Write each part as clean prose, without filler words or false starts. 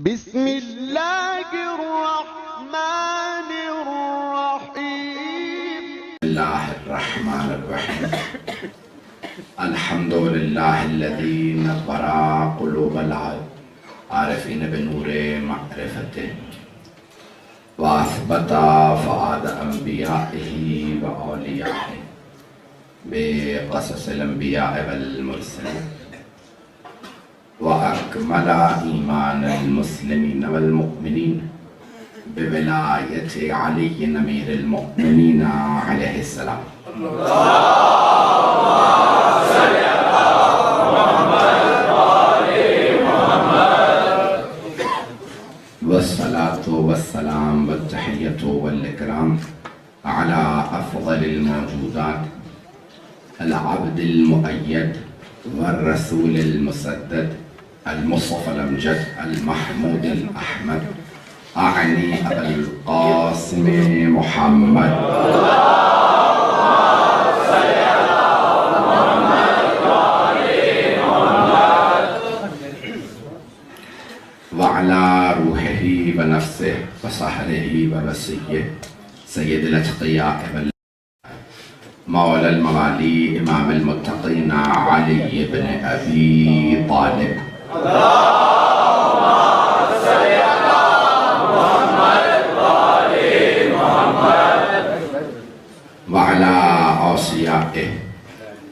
بسم اللہ الرحمن الرحیم اللہ الرحمن الرحیم الحمد للہ الذی نور قلوب العارفین بنور معرفته واثبت فؤاد انبیائہ واولیائہ بقصص الانبیاء والمرسلین وأكمل إيمان المسلمين والمؤمنين بولاية علي أمير المؤمنين عليه السلام. والصلاة والسلام والتحية والإكرام على أفضل الموجودات العبد المؤيد والرسول المسدد المصطفى الأمجد المحمود الأحمد أعني أبا القاسم محمد وعلى روحه ونفسه وصهره ووسيه سيد الأتقياء مولى الموالي إمام المتقين علي بن أبي طالب وعلى أوصيائه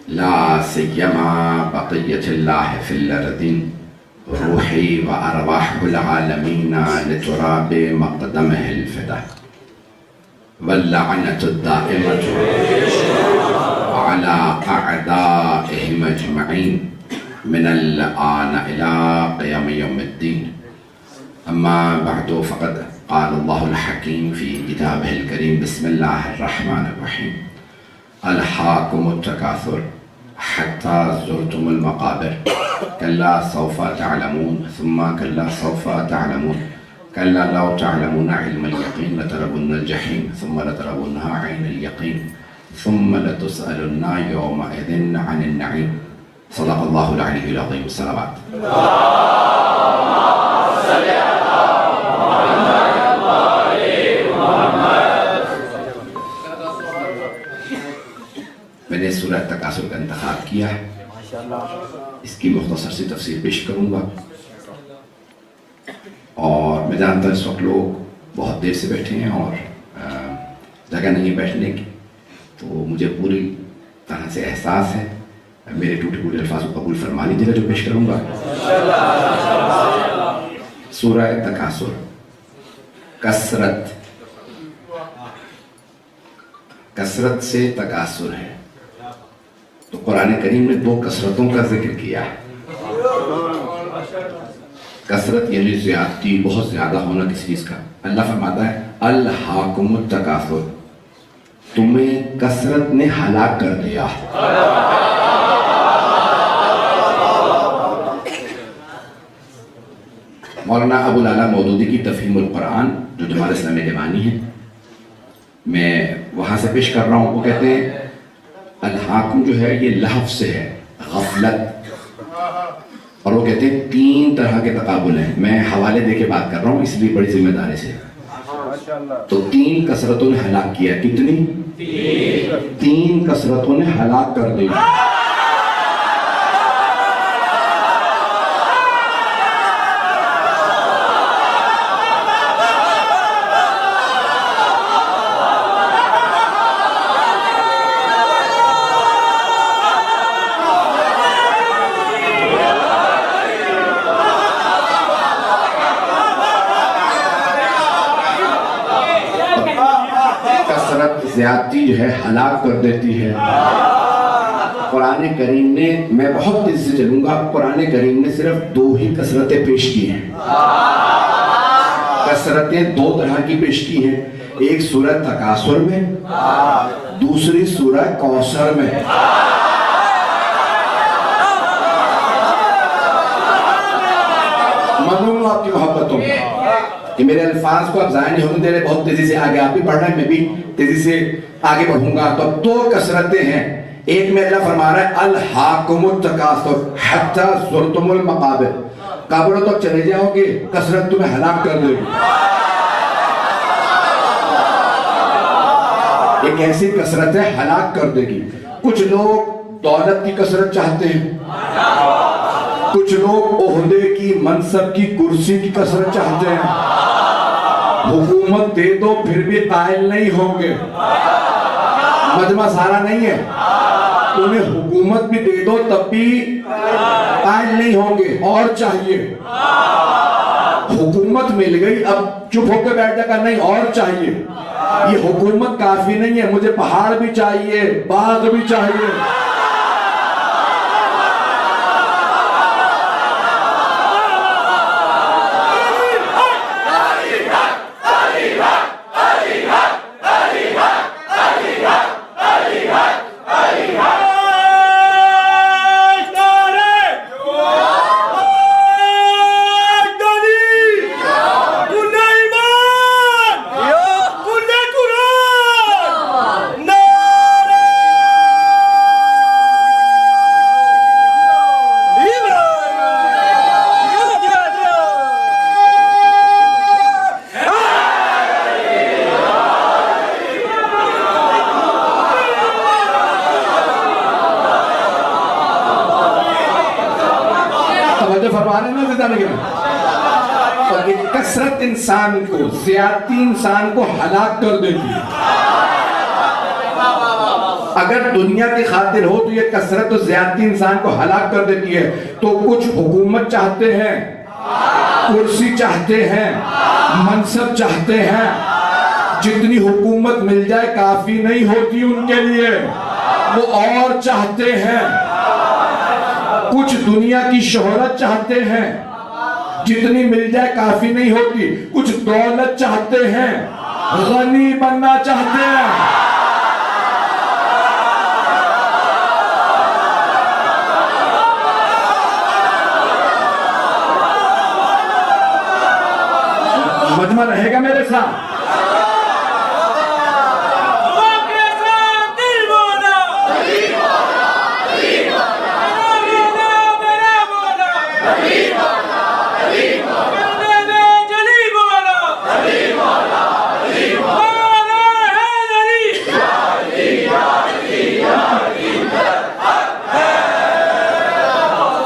لا سيما بقية الله في الأرض روحي وأرواح العالمين لتراب مقدمه الفدا واللعنة الدائمة على أعدائهم أجمعين من الآن إلى قيام يوم الدين. أما بعد فقد قال الله الحكيم في كتابه الكريم بسم الله الرحمن الرحيم ألهاكم التكاثر حتى زرتم المقابر كلا سوف تعلمون ثم كلا سوف تعلمون كلا لو تعلمون علم اليقين لترون الجحيم ثم لترونها عين اليقين ثم لتسألن يومئذ عن النعيم. صدق الله العلي العظيم. الصلوات. میں نے سورہ تکاثر کا انتخاب کیا ہے، اس کی مختصر سی تفسیر پیش کروں گا، اور میں جانتا ہوں اس وقت لوگ بہت دیر سے بیٹھے ہیں اور جگہ نہیں بیٹھنے کی، تو مجھے پوری طرح سے احساس ہے، میرے ٹوٹے پھوٹے الفاظ کو قبول فرما لیجیے گا جو پیش کروں گا. سورہ تکاثر کثرت سے تکاثر ہے، تو قرآن کریم نے دو کثرتوں کا ذکر کیا ہے. کثرت یعنی زیادتی، بہت زیادہ ہونا کسی چیز کا. اللہ فرماتا ہے الہاکم التکاثر، تمہیں کثرت نے ہلاک کر دیا. مولانا ابو العلا مودودی کی تفہیم القرآن جو جماعت اسلامی دیوانی ہے، میں وہاں سے پیش کر رہا ہوں. وہ کہتے ہیں الحاکم جو ہے یہ لحظ سے ہے، غفلت، اور وہ کہتے ہیں تین طرح کے تقابل ہیں. میں حوالے دے کے بات کر رہا ہوں اس لیے بڑی ذمہ داری سے. تو تین کثرتوں نے ہلاک کیا. کتنی؟ تین کثرتوں نے ہلاک کر دیا. زیادتی جو ہے ہلاک کر دیتی ہے. قرآن کریم نے، میں بہت تیزی سے چلوں گا، قرآن کریم نے صرف دو ہی کثرتیں پیش کی ہیں. کثرتیں دو طرح کی پیش کی ہیں، ایک سورہ تکاثر میں، دوسری سورہ کوثر میں. مانوں گا آپ کی محبتوں میں کہ میرے الفاظ کو آپ ضائع نہیں ہونے دے رہے. بہت تیزی سے آگے آپ بھی پڑھ رہے ہیں، میں بھی تیزی سے آگے بڑھوں گا. تو دو کثرتیں ہیں، ایک میں اللہ فرما رہا ہے الحاکم التکاثر حتی زرتم المقابر، قبروں تک چلے جاؤ گے کثرت تمہیں ہلاک کر دے گی. ایک ایسی کثرت ہے ہلاک کر دے گی. کچھ لوگ دولت کی کثرت چاہتے ہیں, کچھ لوگ عہدے کی منصب کی کرسی کی کثرت چاہتے ہیں. حکومت دے دو پھر بھی قائل نہیں ہوں گے. مجمع سارا نہیں ہے, انہیں حکومت بھی دے دو تب بھی قائل نہیں ہوں گے, اور چاہیے. حکومت مل گئی اب چپ ہو کے بیٹھ جا کر نہیں اور چاہیے. یہ حکومت کافی نہیں ہے, مجھے پہاڑ بھی چاہیے, باغ بھی چاہیے. کثرت انسان کو, زیادتی انسان کو ہلاک کر دیتی ہے. اگر دنیا کی خاطر ہو تو یہ کثرت و زیادتی انسان کو ہلاک کر دیتی ہے. تو کچھ حکومت چاہتے ہیں, کرسی چاہتے ہیں, منصب چاہتے ہیں. جتنی حکومت مل جائے کافی نہیں ہوتی ان کے لیے, وہ اور چاہتے ہیں. کچھ دنیا کی شہرت چاہتے ہیں, جتنی مل جائے کافی نہیں ہوتی. کچھ دولت چاہتے ہیں, غنی بننا چاہتے ہیں. مجمع رہے گا میرے ساتھ.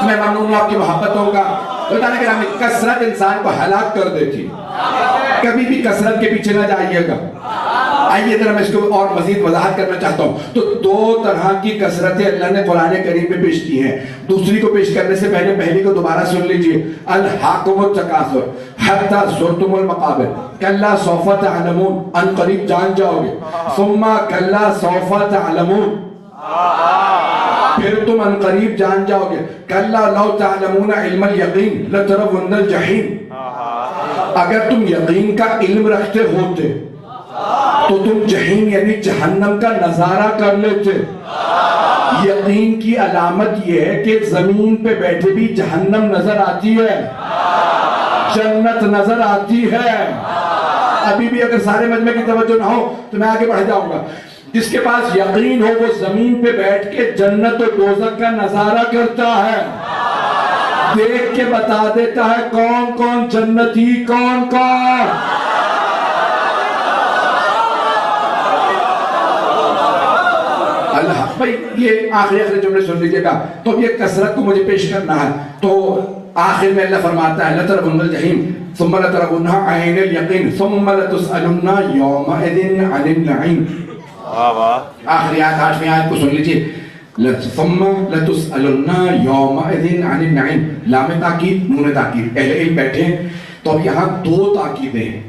میں ممنون ہوں آپ کی محبتوں کا. بتانے کے نام کثرت انسان کو ہلاک کر دیتی. کبھی بھی کثرت کے پیچھے نہ جائیے گا. آئیے ذرا میں اس کو اور مزید وضاحت کرنا چاہتا ہوں. تو دو طرح کی کثرتیں اللہ نے قرآن کریم میں پیش کی ہیں. دوسری کو پیش کرنے سے پہلے پہلی کو دوبارہ سن لیجئے. الحاکم التکاثر حتی زرتم المقابر کلا سوف تعلمون, ان قریب جان جاؤ گے. ثم کلا سوف تعلمون, پھر تم ان قریب جان جاؤ گے. کلا لو تعلمون علم الیقین لترون الجحیم, اگر تم یقین کا علم رکھتے ہوتے تو تم جہنم یعنی جہنم کا نظارہ کر لیتے. یقین کی علامت یہ ہے کہ زمین پہ بیٹھے بھی جہنم نظر آتی ہے, جنت نظر آتی ہے. ابھی بھی اگر سارے مجمع کی توجہ نہ ہو تو میں آگے بڑھ جاؤں گا. جس کے پاس یقین ہو وہ زمین پہ بیٹھ کے جنت و دوزخ کا نظارہ کرتا ہے, دیکھ کے بتا دیتا ہے کون کون جنتی کون کون. اللہ بھائی یہ آخری جملے سن لیجئے گا. تو یہ کثرت کو مجھے پیش کرنا ہے. تو آخر میں اللہ فرماتا ہے لَتَرَوُنَّ الْجَحِيمَ ثُمَّ لَتَرَوُنَّهَا عَيْنَ الْيَقِينِ ثُمَّ لَتُسْأَلُنَّ يَوْمَئِذٍ عَنِ النَّعِيمِ. آخری آیت 8ویں آیت کو سن لیجئے. ثُمَّ لَتُسْأَلُنَّ يَوْمَئِذٍ عَنِ النَّعِيمِ. لام تاکید نون تاکید. اہل علم بیٹھے ہیں تو اب یہاں دو تاکیدیں ہیں.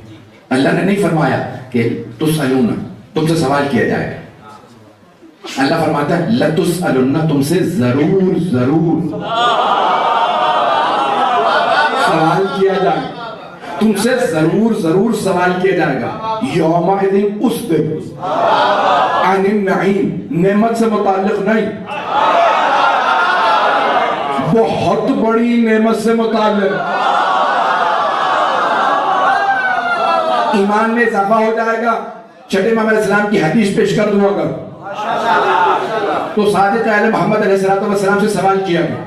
اللہ نے نہیں فرمایا کہ تسألون تم سے سوال کیا جائے گا. اللہ فرماتا ہے لَتُسْأَلُنَّ تم سے ضرور ضرور سوال کیا جائے گا. تم سے ضرور ضرور سوال کیا جائے گا. یومئذ اس دن عن النعیم نعمت سے متعلق نہیں, بہت بڑی نعمت سے متعلق. ایمان میں اضافہ ہو جائے گا. چھٹے امام علیہ السلام کی حدیث پیش کر دوں اگر تو صادق اہل محمد علیہ السلام سے سوال کیا گیا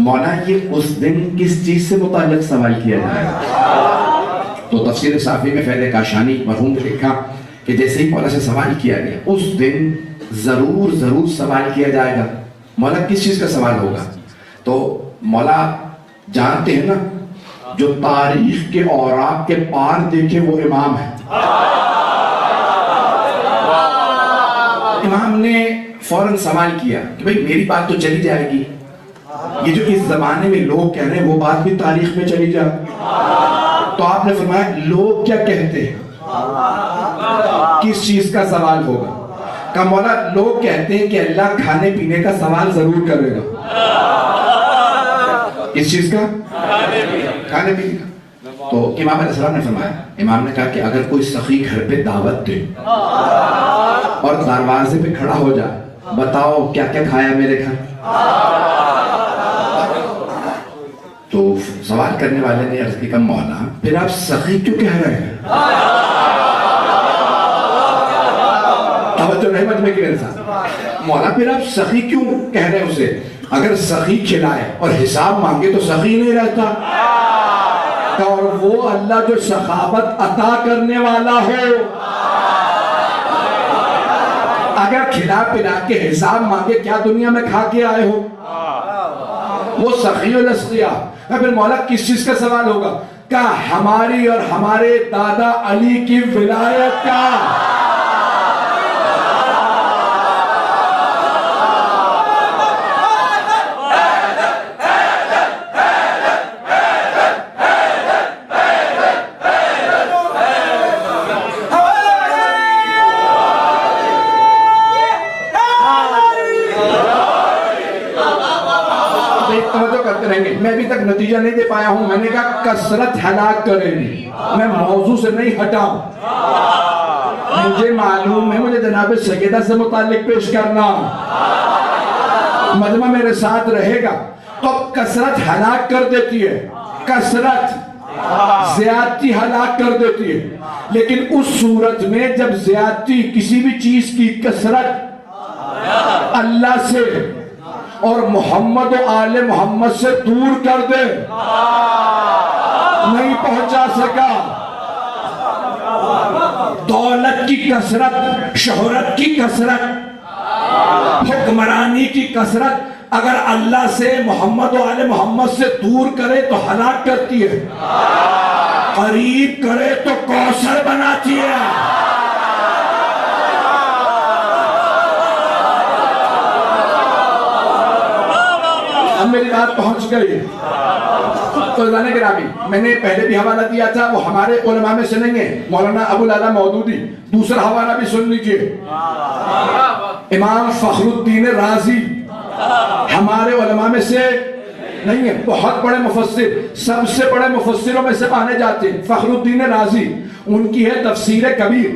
مولا یہ اس دن کس چیز سے متعلق سوال کیا جائے گا؟ تو تفسیر صافی میں فیض کاشانی مرحوم نے لکھا کہ جیسے ہی مولا سے سوال کیا گیا اس دن ضرور سوال کیا جائے گا. مولا کس چیز کا سوال ہوگا؟ تو مولا جانتے ہیں نا جو تاریخ کے اوراق کے پار دیکھے وہ امام ہے. امام نے فوراً سوال کیا کہ بھئی میری بات تو چلی جائے گی, یہ جو اس زمانے میں لوگ کہہ رہے ہیں وہ بات بھی تاریخ میں چلی جائے. تو آپ نے فرمایا لوگ کیا کہتے ہیں, کس چیز کا سوال ہوگا؟ کہ مولا لوگ کہتے ہیں کہ اللہ کھانے پینے کا سوال ضرور کرے گا. کس چیز کا؟ کھانے پینے کا. تو امام علیہ السلام نے فرمایا, امام نے کہا کہ اگر کوئی سخی گھر پہ دعوت دے اور دروازے پہ کھڑا ہو جائے, بتاؤ کیا کیا کھایا میرے گھر؟ تو سوال کرنے والے نے عرض کیا مولا پھر آپ سخی کیوں کہہ رہے ہیں؟ توجہ نہیں مجمع کی میرے ساتھ. مولا پھر آپ سخی کیوں کہہ رہے ہیں اسے؟ اگر سخی کھلائے اور حساب مانگے تو سخی نہیں رہتا. اور وہ اللہ جو سخاوت عطا کرنے والا ہو, اگر کھلا پلا کے حساب مانگے کیا دنیا میں کھا کے آئے ہو؟ وہ سخی الاسقیاء. پھر مولا کس چیز کا سوال ہوگا؟ کہ ہماری اور ہمارے دادا علی کی ولایت کا. میں ابھی تک نتیجہ نہیں دے پایا ہوں. میں نے کہا کثرت ہلاک کرے گی, میں موضوع سے نہیں ہٹاؤں. مجھے معلوم ہے مجھے جناب سیدہ سے متعلق پیش کرنا, مجمع میرے ساتھ رہے گا. تو کثرت ہلاک کر دیتی ہے, کثرت زیادتی ہلاک کر دیتی ہے. لیکن اس صورت میں جب زیادتی کسی بھی چیز کی کثرت اللہ سے اور محمد و آل محمد سے دور کر دے, نہیں پہنچا سکا. دولت کی کثرت, شہرت کی کثرت, حکمرانی کی کثرت اگر اللہ سے محمد و آل محمد سے دور کرے تو ہلاک کرتی ہے, قریب کرے تو کوثر بناتی ہے. اب میری بات پہنچ گئی. تو جانے کے رابی میں نے پہلے بھی حوالہ دیا تھا, وہ ہمارے علماء میں سے نہیں ہے, مولانا ابو العلا مودودی. دوسرا حوالہ بھی سن لیجئے, امام فخر الدین رازی ہمارے علماء میں سے نہیں ہے, بہت بڑے مفسر, سب سے بڑے مفسروں میں سے مانے جاتے ہیں فخر الدین رازی. ان کی ہے تفسیر کبیر,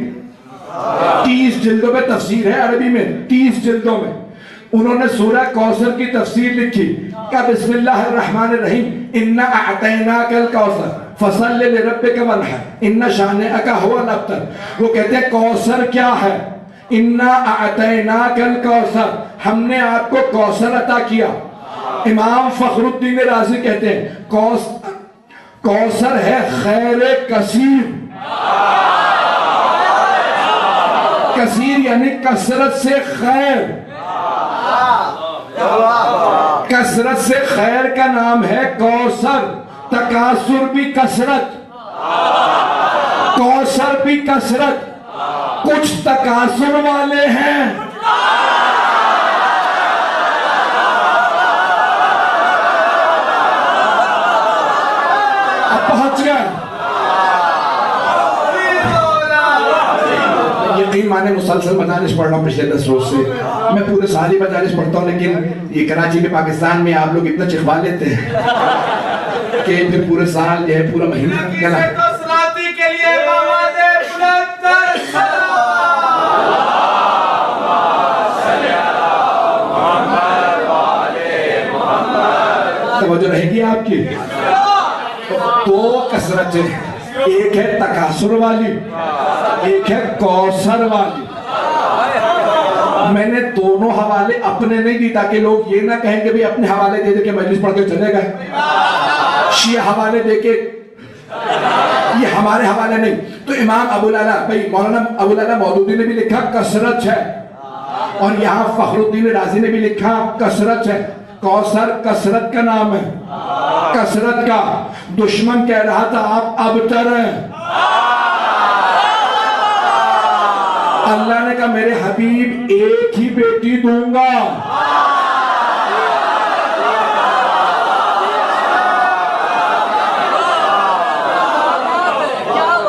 30 جلدوں میں تفسیر ہے عربی میں, 30 جلدوں میں. انہوں نے سورہ کوثر کی تفسیر لکھی کہ بسم اللہ الرحمن الرحیم انا اعطیناک الکوثر فصل لربک وانحر ان شانئک هو الابتر. وہ کہتے ہیں کوثر کیا ہے؟ انا اعطیناک الکوثر, ہم نے آپ کو کوثر عطا کیا. امام فخر الدین رازی کہتے ہیں کوثر ہے خیر کثیر. کثیر یعنی کثرت سے خیر, کثرت سے خیر کا نام ہے کوثر. تکاثر بھی کثرت, کوثر بھی کثرت. کچھ تکاثر والے ہیں, اب پہنچ گئے. یقین مانے مسلسل مجالس پڑھ رہا ہوں پچھلے 10 روز سے. میں پورے سال ہی مجالس پڑھتا ہوں, لیکن یہ کراچی میں پاکستان میں آپ لوگ اتنا چکھوا لیتے ہیں کہ پھر پورے سال جو ہے پورا مہینہ گلا. توجہ رہے گی آپ کی. دو کثرت ہے, ایک ہے تکاثر والی, ایک ہے کوثر والی. میں نے دونوں حوالے اپنے نہیں دی تاکہ لوگ یہ نہ کہیں کہ بھی اپنے حوالے دے دے کے مجلس پڑھ کے چلے گئے، شیعہ حوالے دے کے، یہ ہمارے حوالے نہیں۔ تو امام ابو العلا، بھئی مولانا ابو العلا مودودی نے بھی لکھا کثرت ہے، اور یہاں فخر الدین رازی نے بھی لکھا کثرت ہے۔ کوثر کثرت کا نام ہے، کثرت کا۔ دشمن کہہ رہا تھا آپ ابتر ہیں، اللہ نے کہا میرے حبیب ایک ہی بیٹی دوں گا۔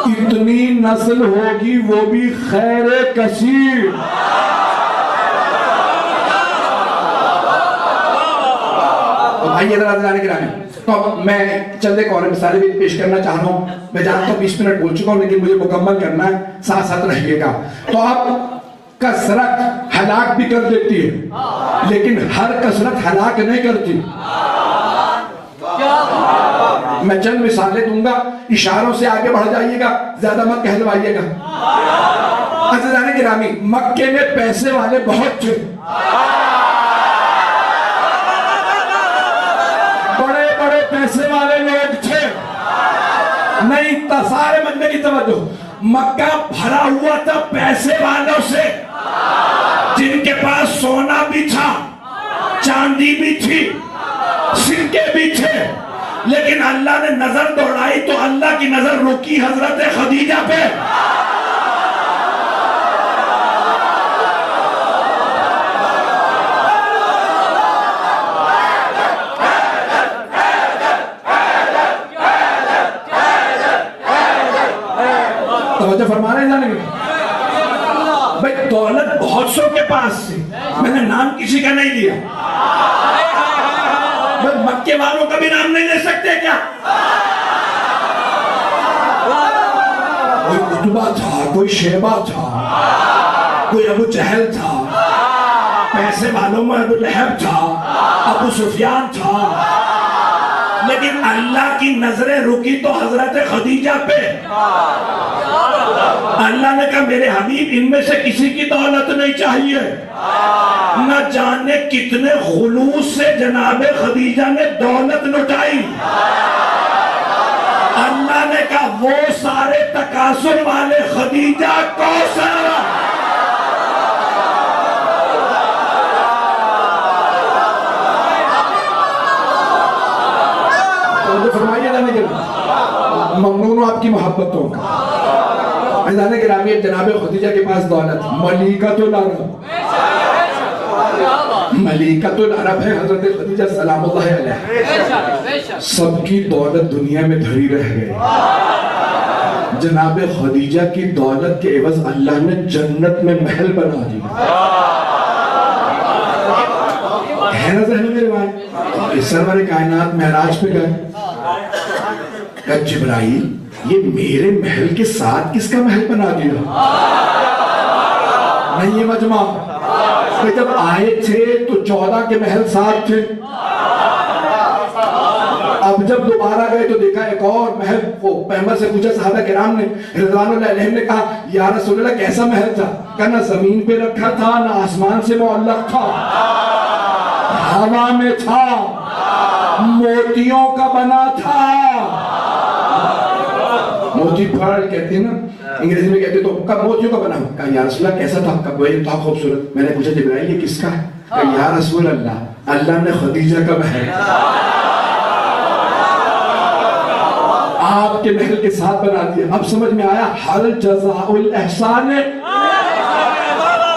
اتنی نسل ہوگی وہ بھی خیر کثیر۔ تو بھائی ادھر آنے کے رہنے، تو میں چند ایک اور مثالیں بھی پیش کرنا چاہ رہا ہوں۔ میں جانتا ہوں 20 منٹ بول چکا ہوں، لیکن مجھے مکمل کرنا ہے، ساتھ ساتھ رہیے گا۔ تو اب کثرت ہلاک بھی کر دیتی ہے، لیکن ہر کثرت ہلاک نہیں کرتی۔ میں چند مثالیں دوں گا، اشاروں سے آگے بڑھ جائیے گا، زیادہ مت کہلوائیے گا۔ عزیزان گرامی، مکے میں پیسے والے بہت تھے، بڑے بڑے پیسے والے لوگ تھے۔ نہیں، سارے بندے کی توجہ، مکہ بھرا ہوا تھا پیسے والوں سے، جن کے پاس سونا بھی تھا، چاندی بھی تھی، سکے بھی تھے، لیکن اللہ نے نظر دوڑائی تو اللہ کی نظر رکی حضرت خدیجہ پہ۔ توجہ فرما رہے ہیں جانے گے بھئی، دولت بہت سو کے پاس تھی، میں نے نام کسی کا نہیں لیا، مکے والوں کا بھی نام نہیں لے سکتے کیا؟ کوئی قطبہ تھا، کوئی شیبہ تھا، کوئی ابو جہل تھا، پیسے والوں میں ابو لہب تھا، ابو سفیان تھا، لیکن اللہ کی نظریں رکی تو حضرت خدیجہ پہ۔ اللہ نے کہا میرے حبیب ان میں سے کسی کی دولت نہیں چاہیے۔ نہ جانے کتنے خلوص سے جناب خدیجہ نے دولت لٹائی۔ اللہ نے کہا وہ سارے تکاثر والے خدیجہ کوثر۔ تو فرمائیے جانے کے ممنون ہوں آپ کی محبتوں کا۔ عزیزان گرامی، جناب خدیجہ کے پاس دولت، ملیکۃ العرب، ملیکۃ العرب ہے حضرت خدیجہ سلام اللہ علیہ۔ سب کی دولت دنیا میں دھری رہ گئی، جناب خدیجہ کی دولت کے عوض اللہ نے جنت میں محل بنا دیا۔ ہے نا ذہن میں روایت؟ اس سرور کائنات معراج پہ گئے، کہ جبرائیل یہ میرے محل کے ساتھ کس کا محل بنا دیا؟ نہیں، یہ مجمع کہ جب آئے تھے تو 14 کے محل ساتھ تھے، اب جب دوبارہ گئے تو دیکھا ایک اور محل۔ وہ پیغمبر سے پوچھا صحابہ کرام نے، رضوان اللہ علیہم نے کہا یا رسول اللہ کیسا محل تھا؟ کہا نہ زمین پہ رکھا تھا، نہ آسمان سے معلق تھا، ہوا میں تھا، موتیوں کا بنا تھا۔ موتی پھاڑ کہتے ہیں نا، انگریزی میں کہتے تو کب موتیوں کا بنا ہو؟ کہا یا رسول اللہ کیسا تھا؟ کب وہ تھا خوبصورت۔ میں نے پوچھا جبرائیل یہ کس کا ہے؟ کہا یا رسول اللہ اللہ نے خدیجہ کا محل آپ کے محل کے ساتھ بنا دیا۔ اب سمجھ میں آیا، حل جزاء الاحسان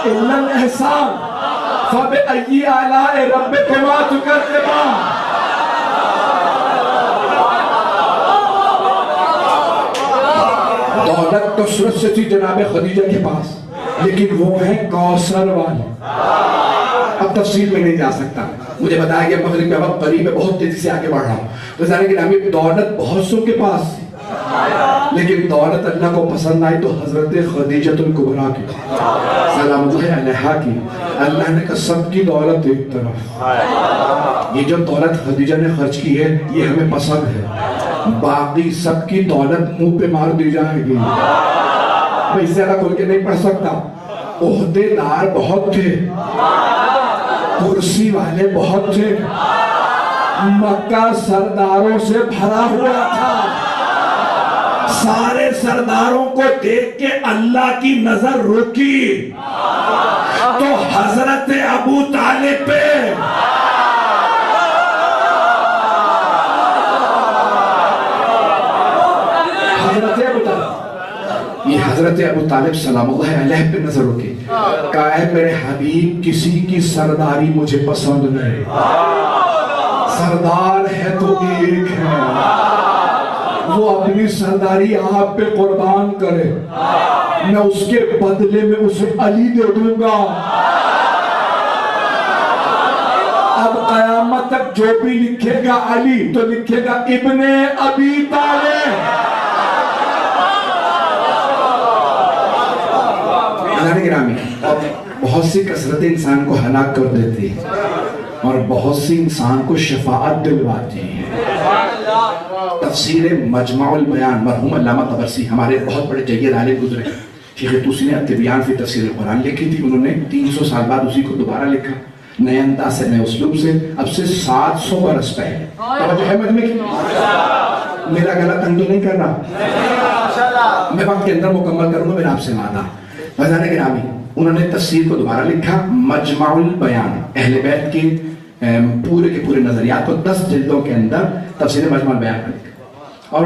الا الاحسان فبأي آلاء ربكما تكذبان۔ دولت کثرت سے تھی جناب خدیجہ کے پاس، لیکن وہ ہیں کوثر والے۔ اب تفصیل میں نہیں جا سکتا، مجھے بتایا گیا مغرب میں وقت قریب ہے، بہت تیزی سے آگے بڑھ رہا ہوں۔ تو ظاہر ہے کہ ہمیں دولت بہت سو کے پاس تھی، لیکن دولت اللہ کو پسند آئی تو حضرت خدیجہ الکبریٰ کی سلام اللہ علیہا کی، اللہ نے کہا سب کی دولت ایک طرف، یہ جو دولت خدیجہ نے خرچ کی ہے یہ ہمیں پسند ہے، باقی سب کی دولت منہ پہ مار دی جائے گی۔ میں اس سے زیادہ کھول کے نہیں پڑھ سکتا، عہدے دار بہت تھے، کرسی والے بہت تھے، مکہ سرداروں سے بھرا ہوا تھا۔ سارے سرداروں کو دیکھ کے اللہ کی نظر رکی تو حضرت ابو طالب پہ حضرت ابو طالب سلام اللہ علیہ پہ نظر رکی، کہا ہے میرے حبیب کسی کی سرداری مجھے پسند نہیں، سردار ہے تو ایک ہے، وہ اپنی سرداری آپ پہ قربان کرے، میں اس کے بدلے میں اسے علی دے دوں گا۔ اب قیامت تک جو بھی لکھے گا علی تو لکھے گا ابن ابی طالب۔ گرامی، بہت سی کثرتیں انسان کو ہلاک کر دیتی ہیں اور بہت سی انسان کو شفاعت دلواتی ہیں۔ تفسیر مجمع البیان مرحوم علامہ طبرسی ہمارے بہت بڑے جید عالم گزرے، شیخ طوسی نے التبیان فی تفسیر قرآن لکھی تھی، انہوں نے 300 سال بعد اسی کو دوبارہ لکھا، نئے انداز سے، نئے اسلوب سے، اب سے 700 برس پہلے۔ توجہ ہے مجمع کی؟ میرا گلا تنگ تو نہیں کر رہا، میں وقت کے اندر مکمل کروں گا میرا آپ سے وعدہ۔ بھائیان گرامی، انہوں نے تفسیر کو دوبارہ لکھا، مجمع البیان، اہل بیت کے پورے کے پورے نظریات کو 10 جلدوں کے اندر تفسیر مجمع البیان کا لکھا، اور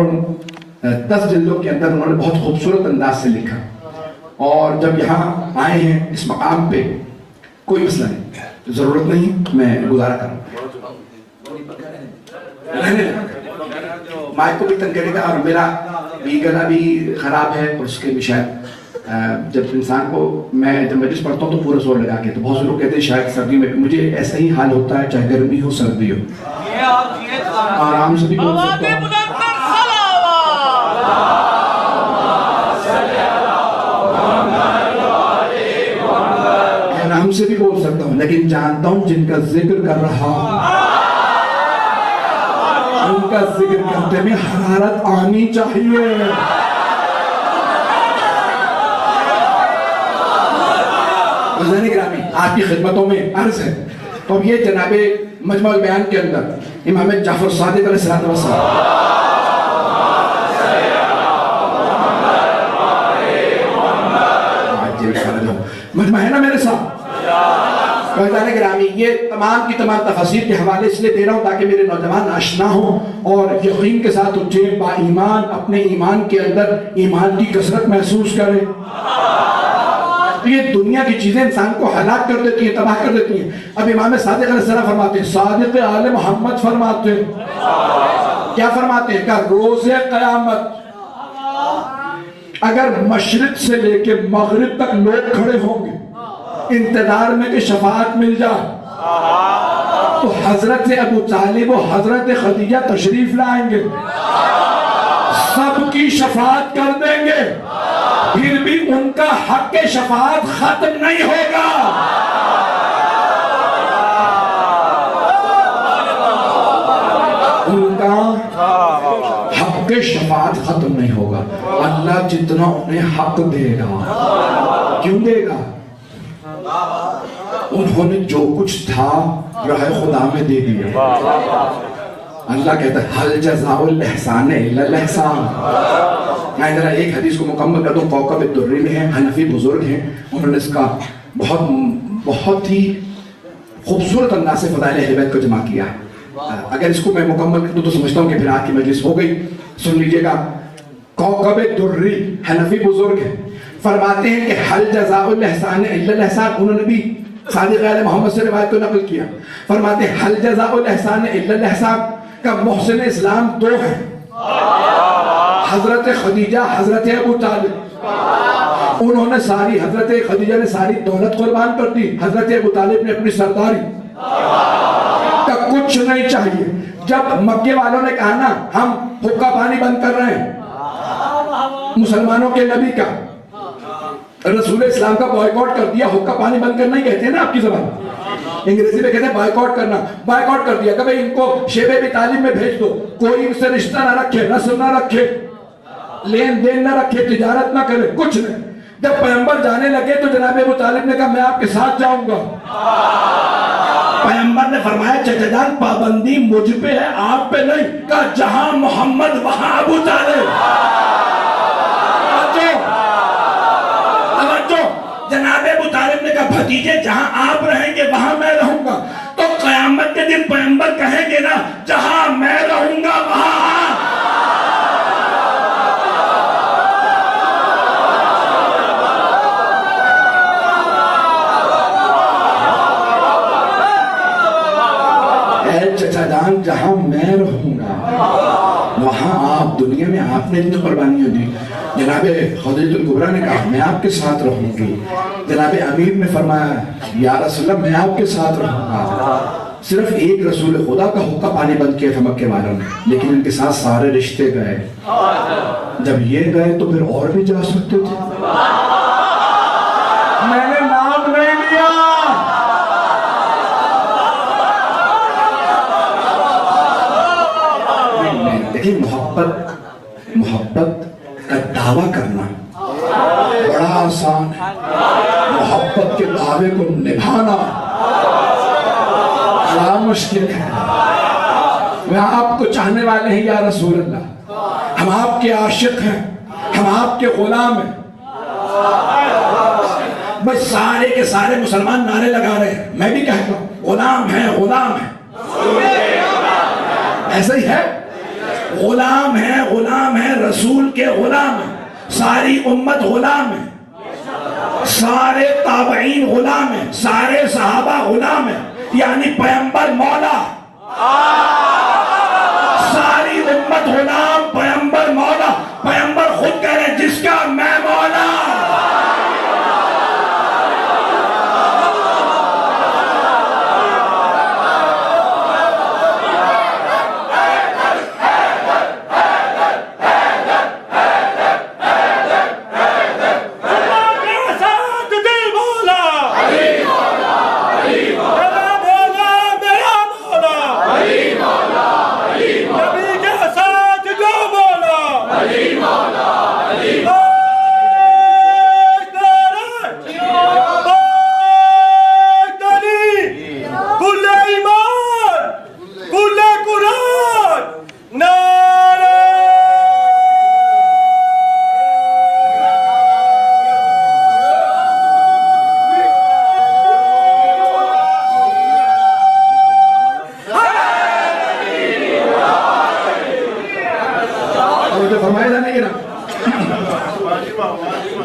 10 جلدوں کے اندر انہوں نے بہت خوبصورت انداز سے لکھا۔ اور جب یہاں آئے ہیں اس مقام پہ، کوئی مسئلہ نہیں، ضرورت نہیں میں گزارا کروں، مائک کو بھی تنگ کرے گا، اور میرا بھی گلا بھی خراب ہے، اور اس کے بھی شاید جب انسان کو میں جب مجلس پڑھتا ہوں تو پورا زور لگا کے، تو بہت سے لوگ کہتے ہیں شاید سردی میں مجھے ایسا ہی حال ہوتا ہے، چاہے گرمی ہو سردی ہو، آرام سے بھی بول سکتا ہوں، آرام سے بھی بول سکتا ہوں، لیکن جانتا ہوں جن کا ذکر کر رہا ہوں ان کا ذکر کرتے میں حرارت آنی چاہیے۔ بھائیان گرامی، آپ کی خدمتوں میں عرض ہے، تو اب یہ جناب مجمع البیان کے اندر امام جعفر صادق علیہ السلام مجمع ہے نا میرے ساتھ؟ بھائیان گرامی، یہ تمام کی تمام تفاسیر کے حوالے اس لیے دے رہا ہوں تاکہ میرے نوجوان آشنا ہوں اور یقین کے ساتھ اٹھے، با ایمان اپنے ایمان کے اندر ایمان کی کثرت محسوس کریں۔ یہ دنیا کی چیزیں انسان کو ہلاک کر دیتی ہیں، تباہ کر دیتی ہیں۔ اب امام صادق علیہ السلام فرماتے ہیں، صادق آل محمد فرماتے ہیں، کیا فرماتے ہیں کہ روز قیامت اگر مشرق سے لے کے مغرب تک لوگ کھڑے ہوں گے انتظار میں کہ شفاعت مل جائے، تو حضرت ابو طالب و حضرت خدیجہ تشریف لائیں گے، سب کی شفاعت کر دیں گے، پھر بھی ان کا حق شفاعت ختم نہیں ہوگا۔ ان کا حق شفاعت ختم نہیں ہوگا۔ اللہ جتنا انہیں حق دے گا، کیوں دے گا؟ انہوں نے جو کچھ تھا راہ خدا میں دے دیا۔ اللہ کہتا ہے حل جزاء الاحسان الا الاحسان۔ میں ذرا ایک حدیث کو مکمل کر دوں، کوکب الدری میں ہے، حنفی بزرگ ہیں، انہوں نے اس کا بہت ہی خوبصورت انداز سے فضائل اہل بیت کو جمع کیا۔ اگر اس کو میں مکمل کر دوں تو سمجھتا ہوں کہ پھر آج کی مجلس ہو گئی۔ سن لیجئے گا، کوکب الدری حنفی بزرگ ہیں، فرماتے ہیں کہ حل جزاء الاحسان الا الاحسان۔ انہوں نے بھی صادق آل محمد سے روایت کو نقل کیا، فرماتے ہیں حل جزاء الاحسان الا الاحسان کا محسن اسلام 2 ہیں، حضرت خدیجہ، حضرت ابو طالب۔ انہوں نے ساری، حضرت خدیجہ نے ساری دولت قربان کر دی، حضرت ابو طالب نے اپنی سرداری کا کچھ نہیں چاہیے۔ جب مکے والوں نے کہا نا ہم حقہ پانی بند کر رہے ہیں مسلمانوں کے نبی کا، رسول اسلام کا بائیکاٹ کر دیا، حقہ پانی بند کرنا ہی کہتے ہیں نا آپ کی زبان، انگریزی میں کہتے ہیں بائیکاٹ کرنا، بائیکاٹ کر دیا کہ بھئی ان کو شیب ابی طالب میں بھیج دو، کوئی ان سے رشتہ نہ رکھے، نسل نہ رکھے، لین دین نہ رکھے، تجارت نہ کرے، کچھ نہیں۔ جب پیغمبر جانے لگے تو جناب ابو طالب نے کہا میں آپ کے ساتھ جاؤں گا. پیغمبر نے فرمایا چچا جان پابندی مجھ پہ ہے آپ پہ نہیں. کہا جہاں محمد وہاں ابو طالب. توجہ. جناب ابو طالب نے کہا بھتیجے جہاں آپ رہیں گے وہاں میں رہوں گا. تو قیامت کے دن پیغمبر کہیں گے نا جہاں میں رہوں گا وہاں چچا جان جہاں میں رہوں گا وہاں آپ. دنیا میں آپ نے جو قربانیاں دی. جناب خدیجہ الکبریٰ نے کہا میں آپ کے ساتھ رہوں گی. جناب امیر نے فرمایا یا رسول اللہ میں آپ کے ساتھ رہوں گا. صرف ایک رسول خدا کا حکم پانی بند کیا تھا مکے والوں نے, لیکن ان کے ساتھ سارے رشتے گئے. جب یہ گئے تو پھر اور بھی جا سکتے تھے. میں نے نام نہیں لیا. دیکھیں محبت کا دعویٰ کرنا بڑا آسان ہے, محبت کے دعوے کو نبھانا بڑا مشکل ہے. وہ آپ کو چاہنے والے ہیں یا رسول اللہ, ہم آپ کے عاشق ہیں, ہم آپ کے غلام ہیں. بس سارے کے سارے مسلمان نعرے لگا رہے ہیں, میں بھی کہتا ہوں غلام ہے غلام ہے. ایسا ہی ہے, غلام ہے رسول کے غلام ہیں. ساری امت غلام ہے, سارے تابعین غلام ہیں, سارے صحابہ غلام ہیں. یعنی پیغمبر مولا, ساری امت غلام, پیغمبر مولا. پیغمبر خود کہہ رہے جس کا میں مولا.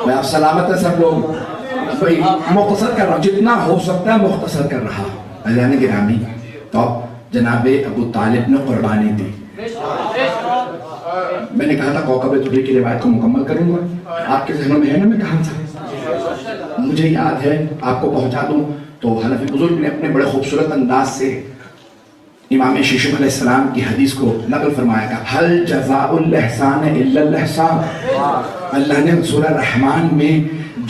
میں آپ سلامت ہے سب لوگ. مختصر کر رہا ہوں جتنا ہو سکتا ہے مختصر کر رہا. عزیزان گرامی, تو جناب ابو طالب نے قربانی دی. میں نے کہا تھا کوکب دری کی روایت کو مکمل کروں گا. آپ کے ذہنوں میں ہے نا میں کہاں تھا؟ مجھے یاد ہے, آپ کو پہنچا دوں. تو حنفی بزرگ نے اپنے بڑے خوبصورت انداز سے امام شیشم علیہ السلام کی حدیث کو نقل فرمایا گا. حل جزاء الاحسان الا الاحسان. اللہ نے سورہ رحمان میں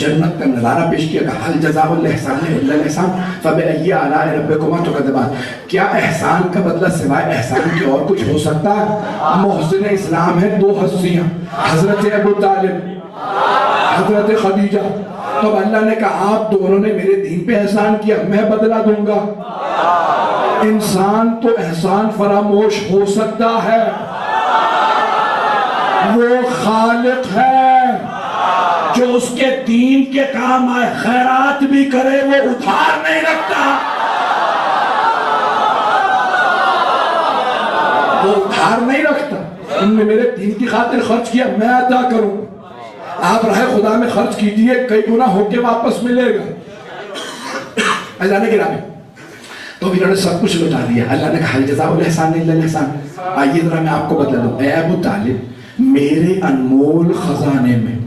جنت کا نظارہ پیش کیا کہ حل جزاء الاحسان الا الاحسان فبأي آلاء ربكما تكذبان. کیا احسان کا بدلہ سوائے احسان کی اور کچھ ہو سکتا ہے؟ محسن اسلام ہے دو ہستیاں, حضرت ابو طالب, حضرت خدیجہ. تو اللہ نے کہا آپ دونوں نے میرے دین پہ احسان کیا, میں بدلہ دوں گا. انسان تو احسان فراموش ہو سکتا ہے, وہ خالق ہے جو اس کے دین کے کام آئے. خیرات بھی کرے وہ ادھار نہیں رکھتا, وہ ادھار نہیں رکھتا. تم نے میرے دین کی خاطر خرچ کیا, میں عطا کروں. آپ راہ خدا میں خرچ کیجئے, کئی گنا ہو کے واپس ملے گا. اللہ نے گرامی تو انہوں نے سب کچھ لوٹا دیا. اللہ نے کہا حل جزاء الاحسان الا الاحسان. آئیے ذرا میں آپ کو بتلا دوں. اے ابو طالب, میرے انمول خزانے میں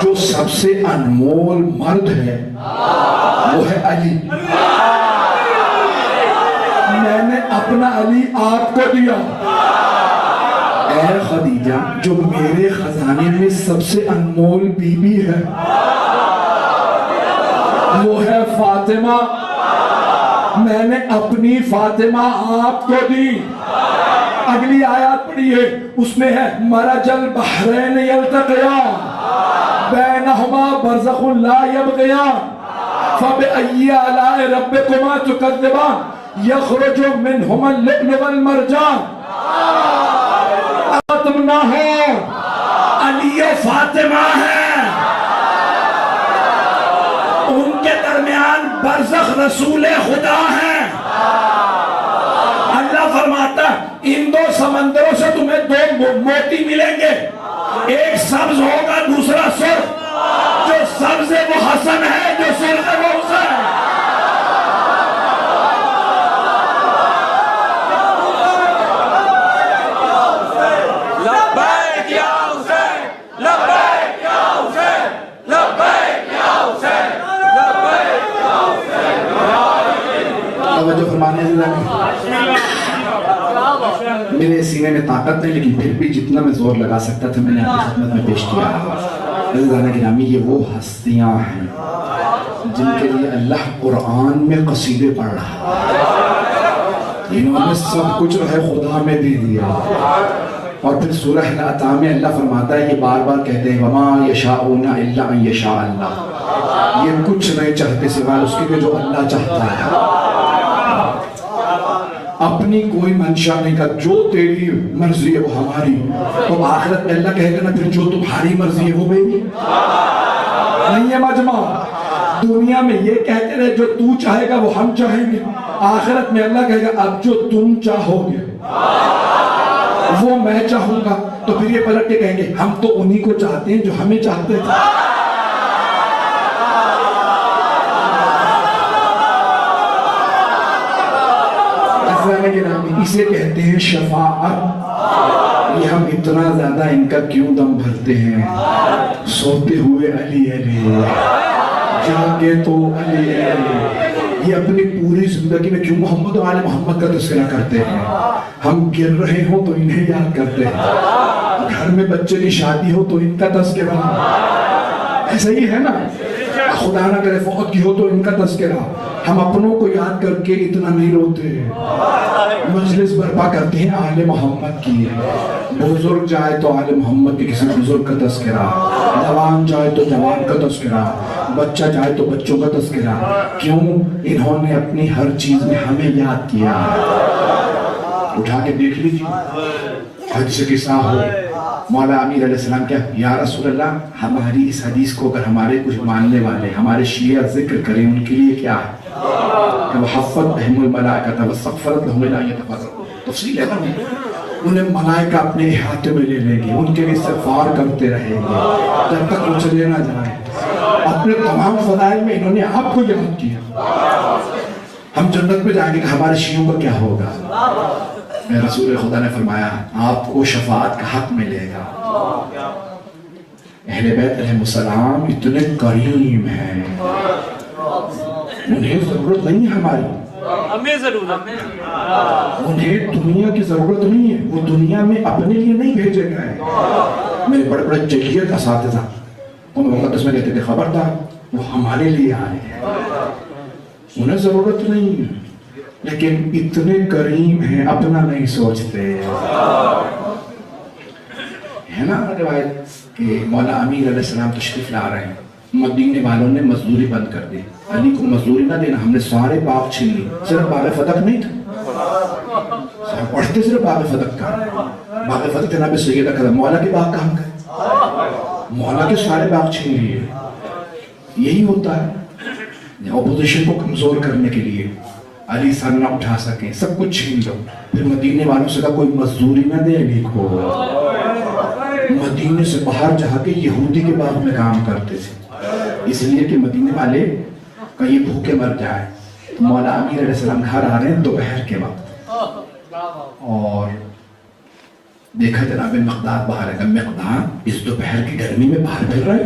جو سب سے انمول مرد ہے وہ ہے علی. میں نے اپنا علی آپ کو دیا. اے خدیجہ, جو میرے خزانے میں سب سے انمول بی بی ہے وہ ہے فاطمہ. میں نے اپنی فاطمہ آپ کو دی. اگلی آیات پڑھیے, اس میں ہے مرج البحرین یلتقیان. بینہما برزخ لا یبغیان فبأی آلاء ربکما تکذبان یخرج منہما اللؤلؤ والمرجان. فاطمہ ہے، علی و فاطمہ ہے، ان کے درمیان برزخ رسول خدا ہے. اللہ فرماتا ہے ان دو سمندروں سے تمہیں دو موتی ملیں گے، ایک سبز ہوگا دوسرا سرخ. جو سبز ہے وہ حسن ہے، جو سرخ ہے وہ حسن ہے. لبیک یا حسین، لبیک یا حسین، لبیک یا حسین، لبیک یا حسین. توجہ فرمانے میرے سینے میں طاقت نہیں، لیکن پھر بھی جتنا میں زور لگا سکتا تھا میں نے آپ کی خدمت میں پیش کیا. عزیزان گرامی، یہ وہ ہستیاں ہیں جن کے لیے اللہ قرآن میں قصیدے پڑھ رہا ہے. انہوں نے سب کچھ رہے خدا میں دے دیا. اور پھر سورہ العطا میں اللہ فرماتا ہے، یہ بار بار کہتے ہیں وَمَا يَشَاءُونَ إِلَّا أَن يَشَاءَ اللَّهُ. یہ کچھ نہیں چاہتے سوائے اس کے جو اللہ چاہتا ہے. اپنی کوئی منشا نہیں کر، جو تیری مرضی ہے وہ ہماری. تو آخرت میں اللہ کہے گا نا پھر جو تمہاری مرضی ہے وہ میری نہیں ہے. مجمع دنیا میں یہ کہتے رہے جو تو چاہے گا وہ ہم چاہیں گے. آخرت میں اللہ کہے گا اب جو تم چاہو گے وہ میں چاہوں گا. تو پھر یہ پلٹ کے کہیں گے ہم تو انہی کو چاہتے ہیں جو ہمیں چاہتے تھے. اسے کہتے ہیں شفاعت. یہ ہم اتنا زیادہ ان کا کیوں دم بھرتے ہیں؟ سوتے ہوئے علی علی، جاگے تو علی علی. یہ اپنی پوری زندگی میں کیوں محمد و آل محمد کا تذکرہ کرتے ہیں؟ ہم گر رہے ہوں تو انہیں یاد کرتے ہیں، گھر میں بچے کی شادی ہو تو ان کا تذکرہ. ایسا ہی ہے نا، خدا نہ کرے فوت کی ہو تو ان کا تذکرہ. ہم اپنوں کو یاد کر کے اتنا نہیں روتے. مجلس برپا کرتے ہیں آل محمد کی. بزرگ جائے تو آل محمد کے کسی بزرگ کا تذکرہ، جوان جائے تو جوان کا تذکرہ، بچہ جائے تو بچوں کا تذکرہ. کیوں؟ انہوں نے اپنی ہر چیز میں ہمیں یاد کیا. اٹھا کے دیکھ لیجیے حدیث قصہ ہو، مولا امیر علیہ السلام کیا یا رسول اللہ ہماری اس حدیث کو اگر ہمارے کچھ ماننے والے ہمارے شیعہ ذکر کریں ان کے لیے کیا ہے کہ وحفت بہم الملائکہ واستغفرت لهم لا يتفرقون. تفصیل ہے نا، انہیں ملائکہ اپنے احاطے میں لے لیں گے، ان کے لیے استغفار کرتے رہیں گے جب تک وہ چلے نہ جائیں. اپنے تمام فضائل میں انہوں نے آپ کو یاد کیا. ہم جنت میں جائیں گے کہ ہمارے شیعوں کا کیا ہوگا؟ رسول خدا نے فرمایا آپ کو شفاعت کا حق ملے گا. اہل بیت علیہ السلام اتنے کریم ہیں، انہیں ضرورت نہیں ہے ہماری، ہمیں ضرورت ہے. انہیں دنیا کی ضرورت نہیں ہے. وہ دنیا میں اپنے لیے نہیں بھیجے گئے. میرے بڑے بڑے جلیت اساتذہ ان مقدس میں کہتے تھے خبردار وہ ہمارے لیے آئے ہیں، انہیں ضرورت نہیں ہے. لیکن اتنے کریم ہیں اپنا نہیں سوچتے. ہے نا روایت کہ مولا امیر علیہ السلام تشریف لا رہے ہیں، مدینے والوں نے مزدوری بند کر دی. علی کو مزدوری نہ دینا، ہم نے سارے باغ چھین لی. صرف باغ فتح نہیں تھا، پڑھتے صرف باغ فتح کا. باغ فتح جناب سیدہ کرم مولا کے باغ کہاں گئے؟ مولا کے سارے باغ چھین لیے. یہی ہوتا ہے اپوزیشن کو کمزور کرنے کے لیے. علی سر نہ اٹھا سکیں، سب کچھ چھین لو. پھر مدینے والوں سے کہا کوئی مزدوری نہ دے علی کو. مدینے سے باہر جا کے یہودی کے باغ میں کام کرتے تھے، اس لیے کہ مدینے والے کہیں بھوکے مر جائے. تو مولا امیر علیہ السلام گھر آ رہے ہیں دوپہر کے وقت، اور دیکھا جناب مقداد باہر ہے. مقداد اس دوپہر کی گرمی میں باہر پھر رہے.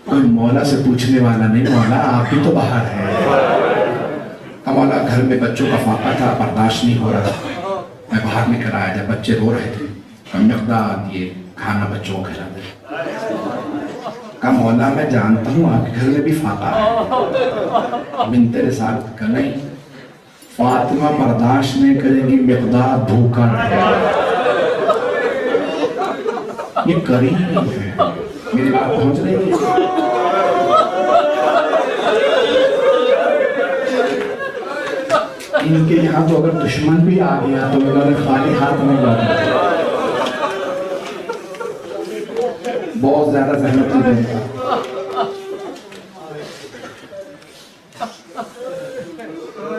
کوئی مولا سے پوچھنے والا نہیں، مولا آپ بھی تو باہر ہے. مولا گھر میں بچوں کا فاقہ تھا، برداشت نہیں ہو رہا تھا، میں باہر نہیں کرایا جب بچے رو رہے تھے. مقداد یہ کھانا بچوں کو کھلا دے. کہا مولا میں جانتا ہوں آپ کے گھر میں بھی فاقہ ہے، بنت رسال کا نہیں. فاطمہ برداشت نہیں کرے گی مقداد بھوکا رہے. یہ کریم ہے. میری بات پہنچ رہی ہے؟ ان کے یہاں تو اگر دشمن بھی آ گیا تو انہوں نے خالی ہاتھ نہیں لوٹا، بہت زیادہ زحمت نہیں دیتا۔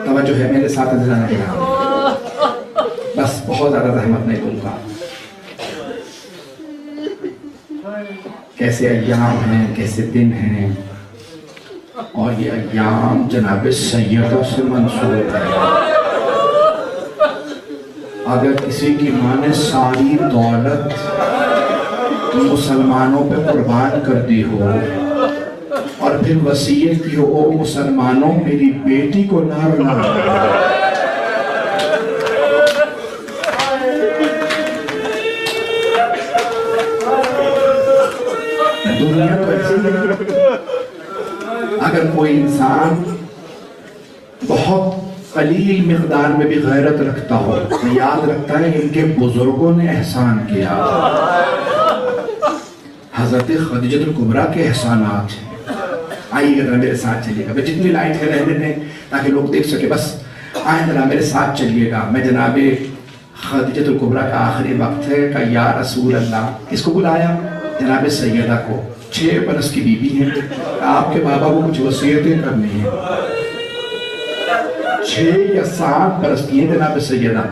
توجہ ہے میرے ساتھ ادھر کے یہاں، بس بہت زیادہ زحمت نہیں دوں گا۔ کیسے ایام ہیں، کیسے دن ہیں، اور یہ ایام جناب سیدہ سے منسوب ہے۔ اگر کسی کی ماں نے ساری دولت مسلمانوں پہ قربان کر دی ہو اور پھر وصیت کی ہو، او مسلمانوں میری بیٹی کو نہ رلا، دنیا تو ایسی ہے۔ اگر کوئی انسان بہت قلیل مقدار میں بھی غیرت رکھتا ہو تو یاد رکھتا ہے ان کے بزرگوں نے احسان کیا۔ حضرت خدیجہ الکبریٰ کے احسانات ہیں۔ آئیے ذرا میرے ساتھ چلیے گا، میں جتنی لائٹ ہے رہنے دیں تاکہ لوگ دیکھ سکے، بس آئیں ذرا میرے ساتھ چلیے گا۔ میں جناب خدیجہ الکبریٰ کا آخری وقت ہے کہ یا رسول اللہ، کس کو بلایا؟ جناب سیدہ کو، 6 برس کی بیوی ہیں، آپ کے بابا کو کچھ وصیتیں کرنی ہیں۔ 6 یا 7 برس کی ہیں جناب سیدہ۔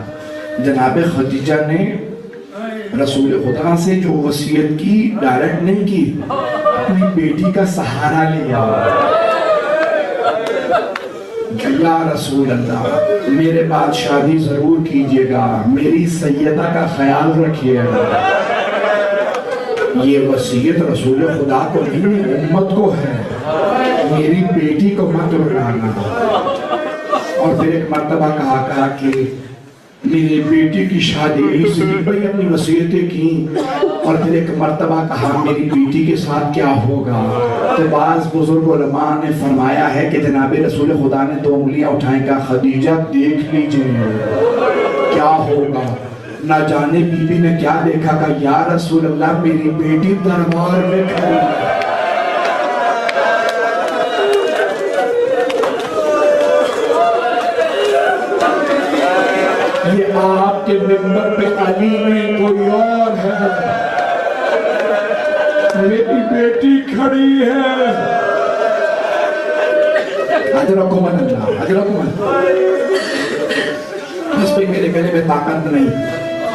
جناب خدیجہ نے رسول خدا سے جو وصیت کی ڈائریکٹ نہیں کی، اپنی بیٹی کا سہارا لیا۔ یا رسول اللہ، میرے بعد شادی ضرور کیجئے گا، میری سیدہ کا خیال رکھیے گا۔ یہ وصیت رسول خدا کو نہیں، امت کو ہے، میری بیٹی کو مت رلانا۔ اور پھر ایک مرتبہ کہا کہ میری بیٹی کی شادی اس لیے بھئی اپنی وصیتیں کی، اور پھر ایک مرتبہ کہا میری بیٹی کے ساتھ کیا ہوگا۔ تو بعض بزرگ علماء نے فرمایا ہے کہ جناب رسول خدا نے 2 انگلیاں اٹھائیں، کہا خدیجہ دیکھ لیجئے کیا ہوگا۔ نہ جانے بی بی نے کیا دیکھا، کہ یا رسول اللہ میری بیٹی دربار میں کھڑی ہے۔ یہ آپ کے ممبر پہ علی میں کوئی اور ہے، میری بیٹی کھڑی ہے۔ اجرکم اللہ، اجرکم اللہ۔ بس بھی میرے گلے میں طاقت نہیں،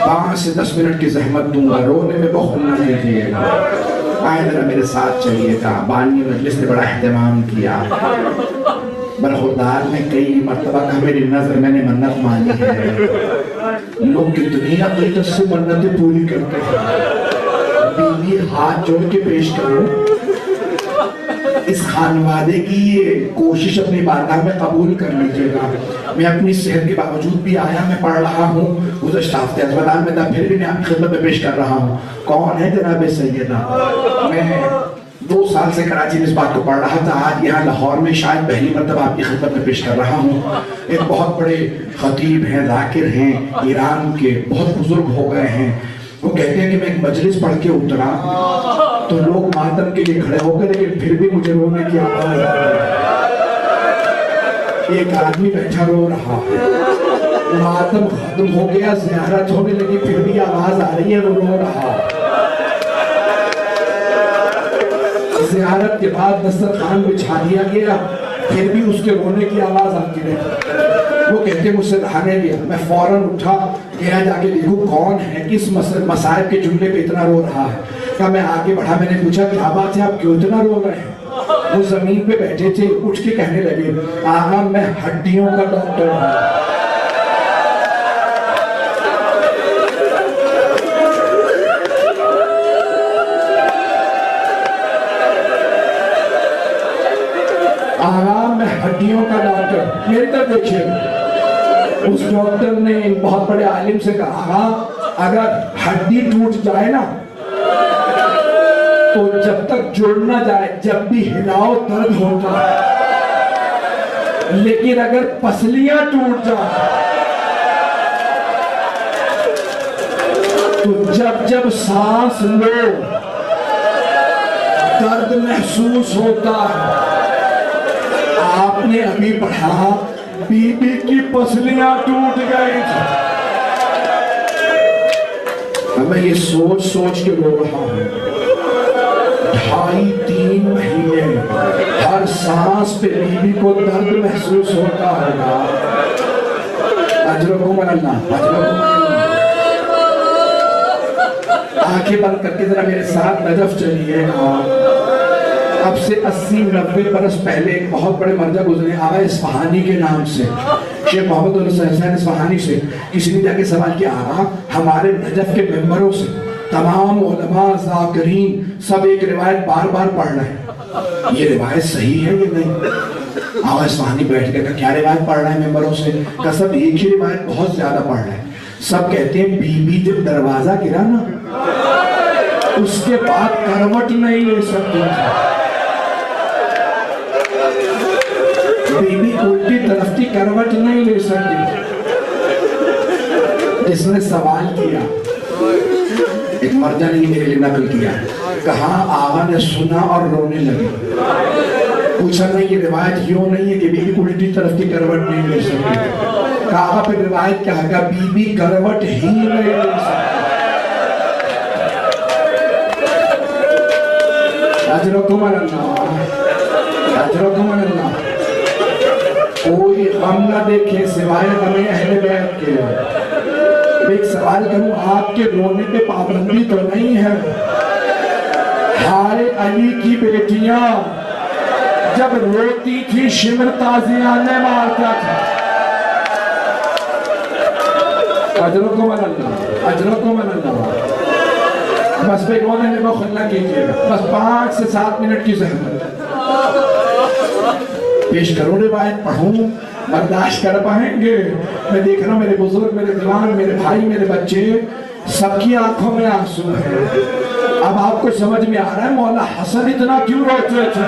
5 سے 10 منٹ کی زحمت دوں گا، رونے میں بخل نہ دیجیے گا۔ آئے ذرا میرے ساتھ چلیے گا۔ بانی مجلس نے بڑا اہتمام کیا، برخوردار نے کئی مرتبہ کہا میری نظر میں نے منت مانی ہے۔ لوگ کتنی عقیدت سے منتیں پوری کرتے ہیں۔ بیوی ہاتھ جوڑ کے پیش کرو، اس خانوادے کی یہ کوشش اپنی بارگاہ میں قبول کر لیجئے گا۔ میں اپنی صحت کے باوجود بھی آیا، میں پڑھ رہا ہوں، گزشتہ ہفتے اسپتال میں تھا، پھر بھی میں آپ کی خدمت میں پیش کر رہا ہوں۔ کون ہے جناب سیدہ؟ میں 2 سال سے کراچی میں اس بات کو پڑھ رہا تھا، آج یہاں لاہور میں شاید پہلی مرتبہ آپ کی خدمت میں پیش کر رہا ہوں۔ ایک بہت بڑے خطیب ہیں، ذاکر ہیں، ایران کے بہت بزرگ ہو گئے ہیں۔ وہ کہتے ہیں کہ میں ایک مجلس پڑھ کے اترا تو لوگ ماتم کے لیے کھڑے ہو گئے، لیکن پھر بھی مجھے رونے کی آواز آ رہی۔ ایک آدمی بیٹھا رو رہا ہے، ماتم ختم ہو گیا، زیارت ہونے لگی، پھر بھی آواز آ رہی ہے، وہ رو رہا۔ زیارت کے بعد دسترخوان بچھا دیا گیا، پھر بھی اس کے رونے کی آواز آتی رہی۔ وہ کہتے مجھ سے رہنے گیا، میں فوراً اٹھا گیا جا کے دیکھوں کون ہے، کس مسائب کے جملے پہ اتنا رو رہا ہے۔ کہا میں آگے بڑھا، میں نے پوچھا کیا بات ہے، آپ کیوں اتنا رو رہے ہیں؟ وہ زمین پہ بیٹھے تھے، اٹھ کے کہنے لگے آقا میں ہڈیوں کا ڈاکٹر ہوں۔ آرام میں ہڈیوں کا ڈاکٹر، میری طرف دیکھیے۔ اس ڈاکٹر نے ایک بہت بڑے عالم سے کہا اگر ہڈی ٹوٹ جائے نا تو جب تک جڑ نہ جائے، جب بھی ہلاؤ درد ہوتا ہے، لیکن اگر پسلیاں ٹوٹ جائے تو جب جب سانس لو درد محسوس ہوتا ہے۔ آپ نے ابھی پڑھا بی بی کی پسلیاں ٹوٹ گئی تھی۔ میں یہ سوچ سوچ کے رو رہا ہوں 2.5-3 مہینے ہر سانس پہ بی بی کو درد محسوس ہوتا ہے۔ اجرکم اللہ، اجرکم اللہ۔ آنکھیں بند کر کے ذرا میرے ساتھ نجف چلیے گا۔ اب سے 80-90 برس پہلے ایک بہت بڑے مرجع گزرے آغا اصفہانی کے نام سے، شیخ محمد حسین اصفہانی سے کسی نے جا کے سوال کیا آغا ہمارے نجف کے ممبروں سے تمام علماء ذاکرین سب ایک روایت بار بار پڑھ رہے ہیں، یہ روایت صحیح ہے یا نہیں؟ آغا اصفہانی بیٹھ کے کیا روایت پڑھ رہے ہیں ممبروں سے؟ کہ سب ایک ہی روایت بہت زیادہ پڑھ رہے ہیں۔ سب کہتے ہیں بی بی جب دروازہ گرا نا اس کے بعد کروٹ نہیں لے سکتی تھی، بی بی الٹی طرف کی کروٹ نہیں لے سکتی۔ اس نے سوال کیا، ایک مرجع نے میرے لیے نقل کیا، کہا آغا نے سنا اور رونے لگے۔ پوچھا نہیں یہ روایت یوں نہیں ہے کہ بی بی الٹی طرف کی کروٹ نہیں لے سکتی، کہا آغا پہ روایت کیا ہے کہ بی بی کروٹ ہی نہیں لے سکتی۔ اجرکم اللہ، اجرکم اللہ۔ کوئی غم نہ دیکھے سوائے غم اہل بیت کے۔ ایک سوال کروں، آپ کے رونے پہ پابندی تو نہیں ہے؟ ہائے علی کی بیٹیاں جب روتی تھی شمر تازیانے مارتا تھا۔ اجرکم اللہ، اجرکم اللہ۔ بس پہ رونے میں مخلہ کیجئے گا، بس 5 سے 7 منٹ کی زحمت پیش کرو، روایت پڑھوں، برداشت کر پائیں گے؟ میں دیکھ رہا ہوں میرے بزرگ، میرے دیوان، میرے بھائی، میرے بچے سب کی آنکھوں میں آنسو ہیں۔ اب آپ کو سمجھ میں آ رہا ہے مولا حسن اتنا کیوں روتے تھے؟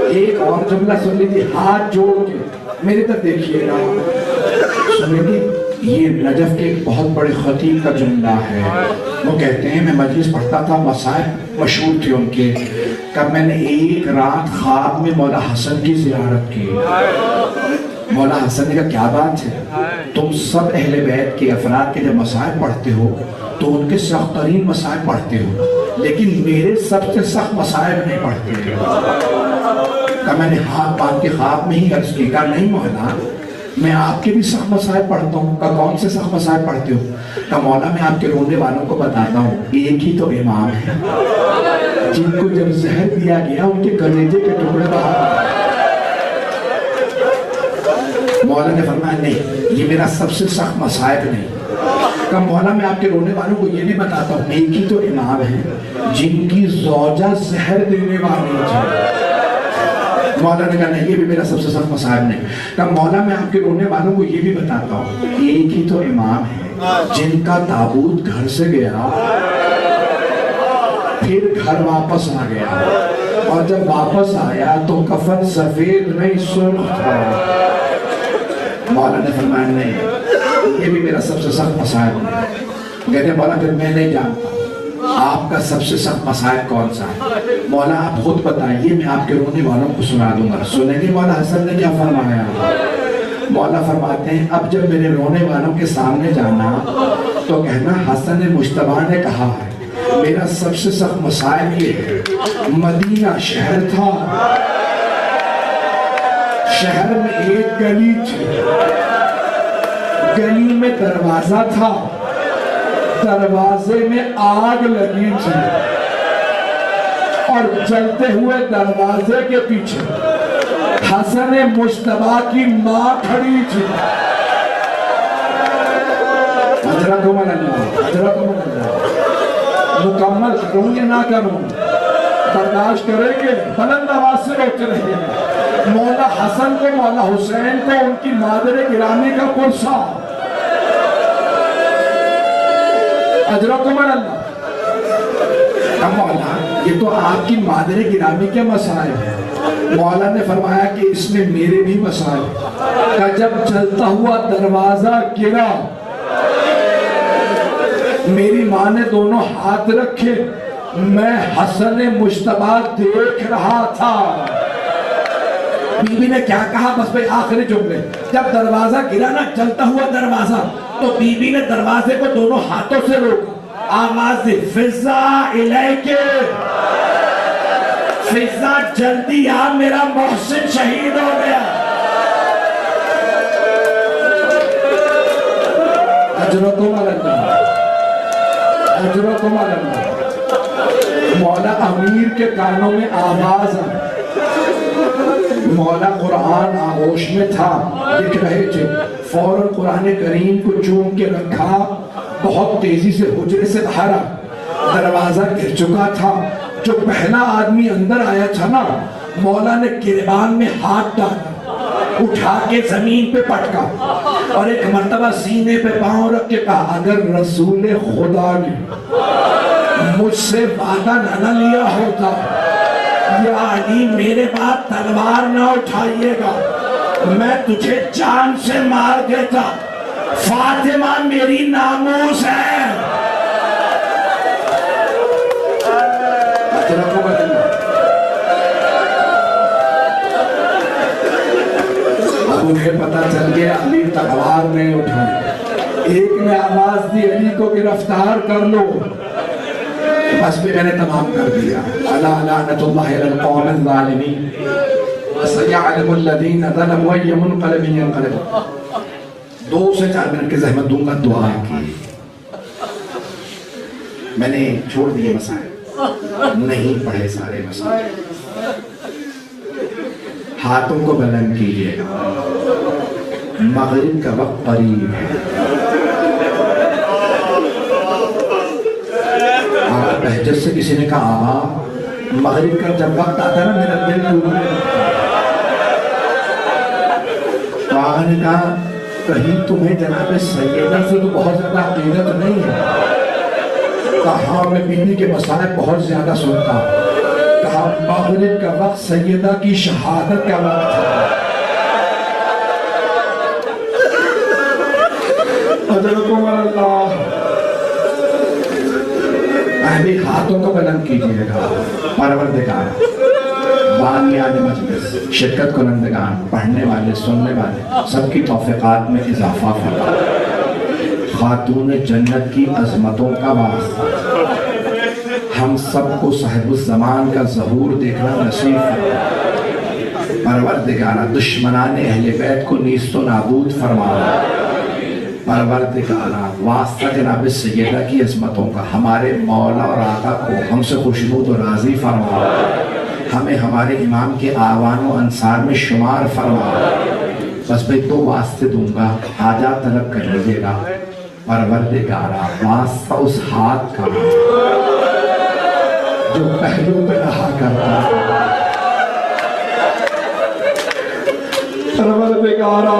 ایک اور جملہ سن لیجیے ہاتھ جوڑ کے میری طرف دیکھیے گا، سنیں گے؟ یہ نجف کے ایک بہت بڑے خطیب کا جملہ ہے۔ وہ کہتے ہیں میں مجلس پڑھتا تھا، مسائل مشہور تھے ان کے، کب میں نے ایک رات خواب میں مولا حسن کی زیارت کی۔ مولا حسن نے کہا کیا بات ہے؟ تم سب اہل بیت کے افراد کے جب مسائل پڑھتے ہو تو ان کے سخت ترین مسائل پڑھتے ہو، لیکن میرے سب سے سخت مسائل نہیں پڑھتے ہو۔ کہ میں نے ہاتھ باندھ کے خواب میں ہی عرض کی، کہا نہیں مولا میں آپ کے بھی سخت مسائل پڑھتا ہوں۔ کہ کون سے سخت مسائل پڑھتے ہو؟ کہ مولا میں آپ کے رونے والوں کو بتاتا ہوں، ایک ہی تو امام ہے جن کو جب زہر دیا گیا ان کے کلیجے کے ٹکڑے باہر۔ مولا نے فرمایا نہیں یہ میرا سب سے سخت مسائل نہیں۔ کہ مولا میں آپ کے رونے والوں کو یہ بھی بتاتا ہوں، ایک ہی تو امام ہے جن کی زوجہ زہر دینے والی تھی۔ مولا نے کہا نہیں یہ بھی میرا سب سے سخت مسائل نہیں۔ کہ مولا میں آپ کے رونے والوں کو یہ بھی بتاتا ہوں، ایک ہی تو امام ہے جن کا تابوت گھر سے گیا پھر گھر واپس آ گیا، اور جب واپس آیا تو کفن سفید نہیں سرخ تھا۔ مولا نے فرمایا نہیں یہ بھی میرا سب سے سخت مسائل نہیں۔ کہتے مولا پھر میں نہیں جانتا آپ کا سب سے سخت مسائل کون سا ہے؟ مولا آپ خود بتائیے میں آپ کے رونے والوں کو سنا دوں گا۔ سنیں گے مولا حسن نے کیا فرمایا؟ مولا فرماتے ہیں اب جب میرے رونے والوں کے سامنے جانا تو کہنا حسن مجتبیٰ نے کہا ہے میرا سب سے سخت مسائل یہ ہے، مدینہ شہر تھا، شہر میں ایک گلی تھی، گلی میں دروازہ تھا، دروازے میں آگ لگی تھی، اور جلتے ہوئے دروازے کے پیچھے حسن مجتبیٰ کی ماں کھڑی تھی۔ حضرکم اللہ، حضرکم اللہ۔ مکمل کروں یا نہ کروں؟ برداشت کریں گے؟ بلند آواز سے روتے رہیے گا۔ مولا حسن کو، مولا حسین کو ان کی مادر گرامی کا پرسا۔ اجرکم اللہ۔ اب مولا یہ تو آپ کی مادر گرامی کے مسائل ہیں، مولا نے فرمایا کہ اس میں میرے بھی مسائل ہیں۔ کہ جب چلتا ہوا دروازہ گرا میری ماں نے دونوں ہاتھ رکھے، میں حسن مجتبیٰ دیکھ رہا تھا۔ بی بی نے کیا کہا؟ بس بھئی آخری جملے، جب دروازہ گرا نا، چلتا ہوا دروازہ، تو بی بی نے دروازے کو دونوں ہاتھوں سے روکا، آواز دی فضا الیکے، فضا جلدی آ، میرا محسن شہید ہو گیا۔ اجرکم اللہ، اجرکم اللہ۔ مولا امیر کے کانوں میں آواز آئی، مولا قرآن آغوش میں تھا، لکھ رہے تھے، فوراً قرآن کریم کو چوم کے رکھا، بہت تیزی سے حجرے سے باہر آ، دروازہ گر چکا تھا۔ جو پہلا آدمی اندر آیا تھا نا، مولا نے گریبان میں ہاتھ ڈالا، اٹھا کے زمین پہ پٹکا اور ایک مرتبہ سینے پہ پاؤں رکھ کے کہا، اگر رسول خدا نے مجھ سے وعدہ نہ لیا ہوتا، یا علی میرے بعد تلوار نہ اٹھائیے گا، میں تجھے جان سے مار دیتا، فاطمہ میری ناموس ہے۔ انہیں پتا چل گیا علی تلوار نہیں اٹھائی۔ ایک نے آواز دی علی کو گرفتار کر لو، بس بھی میں نے تمام کر دیا۔ الا لعنت اللہ علی القوم الظالمین سیعلم الذین ظلموا ای منقلب ینقلبون۔ 2 سے 4 منٹ کی زحمت دوں گا، دعا کی۔ میں نے چھوڑ دیے مسائل، نہیں پڑھے سارے مسائل۔ ہاتھوں کو بلند کیجئے گا، مغرب کا وقت قریب ہے۔ بہجت سے کسی نے کہا آقا مغرب کا جب وقت آتا ہے نا میرا دل ڈوبنے لگتا ہے۔ تو آقا نے کہا کہیں تمہیں جناب سیدہ سے تو بہت زیادہ عقیدت نہیں ہے؟ کہا میں بیوی کے مسائل بہت زیادہ سنتا ہوں۔ کہا مغرب کا وقت سیدہ کی شہادت کا وقت ہے۔ اجرکم اللہ۔ اہلی ہاتھوں کو بلند کیجئے گا، پروردگار بامیان مجلس شرکت کنندگان، پڑھنے والے، سننے والے سب کی توفیقات میں اضافہ فرما۔ خاتون جنت کی عظمتوں کا واسطہ ہم سب کو صاحب الزمان کا ظہور دیکھنا نصیب فرما۔ پروردگارہ دشمنان اہل بیت کو نیست و نابود فرما۔ پروردگارہ واسطہ جناب سیدہ کی عظمتوں کا ہمارے مولا اور آقا کو ہم سے خوشنود و راضی فرما۔ ہمیں ہمارے امام کے آوان و انصار میں شمار فرما۔ بس میں 2 واسطے دوں گا، حاجات طلب کر لیجئے گا۔ پروردگارہ واسطہ اس ہاتھ کا جو پہلو پہ رہا کرتا ہے، پروردگارہ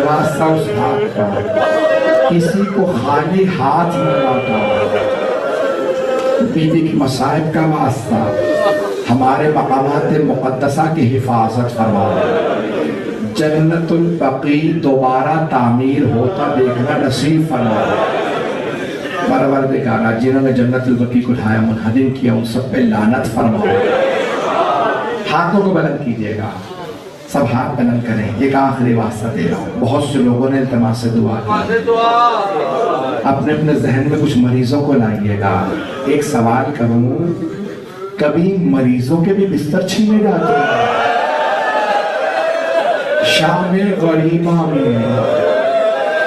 واسطہ اس ہاتھ کا کسی کو خالی ہاتھ نہ لوٹا۔ بیوی کی مصائب کا واسطہ ہمارے مقامات مقدسہ کی حفاظت فرما۔ جنت البقیع دوبارہ تعمیر ہوتا دیکھنا نصیب فرما۔ پروردگارہ جنہوں نے جنت البقیع کو ڈھایا منہدم کیا ان سب پہ لعنت فرما۔ ہاتھوں کو بلند کیجئے گا، سب ہاتھ بلند کریں۔ ایک آخری واسطہ دے رہا ہوں، بہت سے لوگوں نے التماس سے دعا کی، اپنے اپنے ذہن میں کچھ مریضوں کو لائیے گا۔ ایک سوال کروں، کبھی مریضوں کے بھی بستر چھینے جاتے ہیں؟ شام غریبہ میں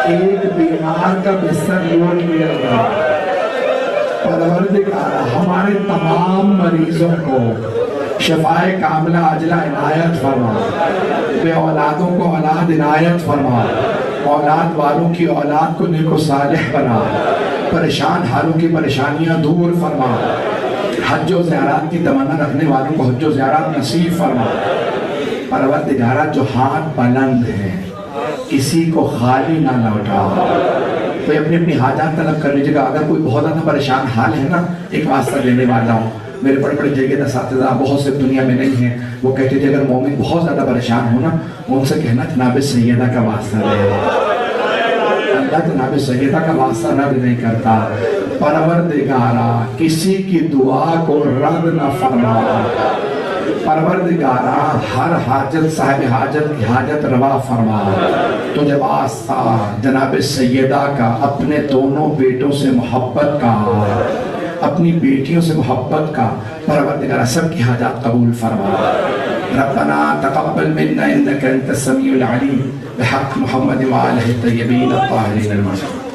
ایک بیمار کا بستر لوٹ لیا گیا۔ پروردگارہ ہمارے تمام مریضوں کو شفائے کاملہ عاجلہ عنایت فرما، بے اولادوں کو اولاد عنایت فرما، اولاد والوں کی اولاد کو نیک و صالح بنا، پریشان حالوں کی پریشانیاں دور فرما، حج و زیارات کی تمنا رکھنے والوں کو حج و زیارات نصیب فرما۔ پروردگارہ جو ہاتھ بلند ہیں کسی کو خالی نہ لوٹا۔ کوئی اپنی اپنی حاجات طلب کر لیجیے گا۔ اگر کوئی بہت زیادہ پریشان حال ہے نا، ایک واسطہ دینے والا ہوں، میرے بڑے بڑے جگہ اساتذہ بہت سے دنیا میں نہیں ہیں، وہ کہتے تھے اگر مومن بہت زیادہ پریشان ہو نا، ان سے کہنا جناب سیدہ کا واسطہ دے۔ اللہ جناب سیدہ کا واسطہ رد نہیں کرتا. پروردگارا کسی کی دعا کو رد نہ فرما. پروردگارا ہر حاجت صاحب حاجت کی حاجت روا فرما. تجھے واسطہ جناب سیدہ کا اپنے دونوں بیٹوں سے محبت کا، اپنی بیٹیوں سے محبت کا، پروردگارا سب کی حاجات قبول فرما. ربنا تقبل منا انك انت السميع العليم بحق محمد وآله الطيبين الطاهرين المعصومين.